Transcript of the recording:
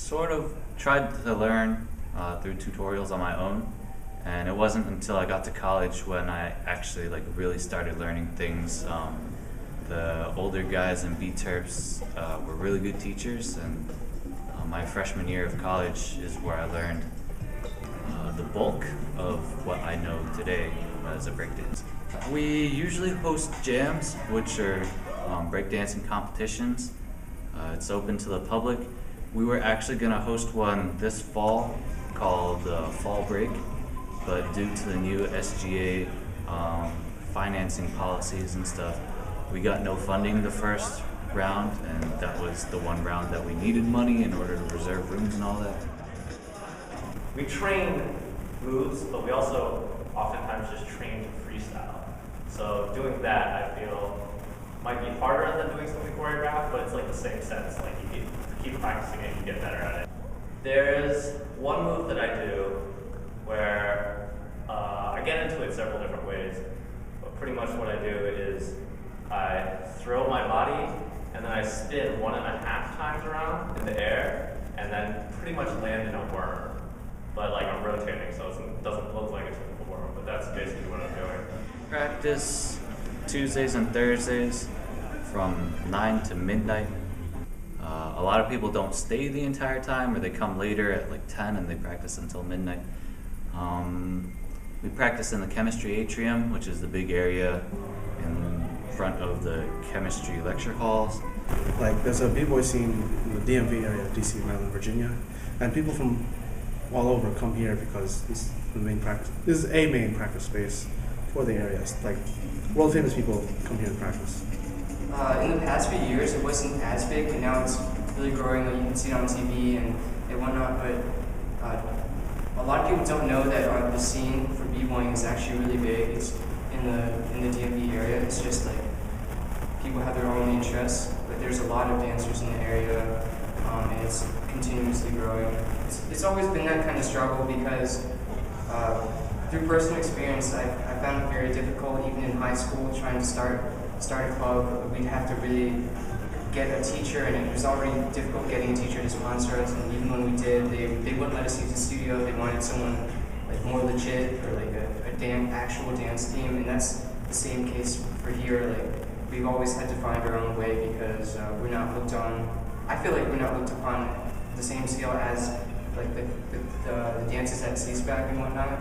sort of tried to learn through tutorials on my own, and it wasn't until I got to college when I actually really started learning things. The older guys in B-Terps were really good teachers, and my freshman year of college is where I learned the bulk of what I know today as a breakdancer. We usually host jams, which are breakdancing competitions. It's open to the public. We were actually going to host one this fall called Fall Break, but due to the new SGA financing policies and stuff, we got no funding the first round, and that was the one round that we needed money in order to reserve rooms and all that. We train moves, but we also oftentimes just train to freestyle. So doing that, I feel, might be harder than doing something choreographed, but it's like the same sense. Like you keep practicing it, you get better at it. There's one move that I do where I get into it several different ways, but pretty much what I do is I throw my body and then I spin 1.5 times around in the air and then pretty much land in a worm. But I'm rotating, so it doesn't look like a typical worm, but that's basically what I'm doing. Practice Tuesdays and Thursdays from 9 to midnight. A lot of people don't stay the entire time, or they come later at 10 and they practice until midnight. We practice in the chemistry atrium, which is the big area in front of the chemistry lecture halls. There's a b-boy scene in the DMV area, DC, Maryland, Virginia, and people from all over come here because this is a main practice space for the areas. World famous people come here to practice. In the past few years, it wasn't as big, but now it's really growing. You can see it on TV and whatnot. But a lot of people don't know that the scene for b-boying is actually really big. It's in the DMV area. It's just people have their own interests, but there's a lot of dancers in the area, and it's continuously growing. It's always been that kind of struggle because through personal experience, I found it very difficult, even in high school, trying to start a club. We'd have to really get a teacher, and it was already difficult getting a teacher to sponsor us. And even when we did, they wouldn't let us use the studio. They wanted someone more legit, or actual dance team, and that's the same case for here. We've always had to find our own way because we're not looked on. I feel like we're not looked upon the same scale as the dances at CSPAC and whatnot.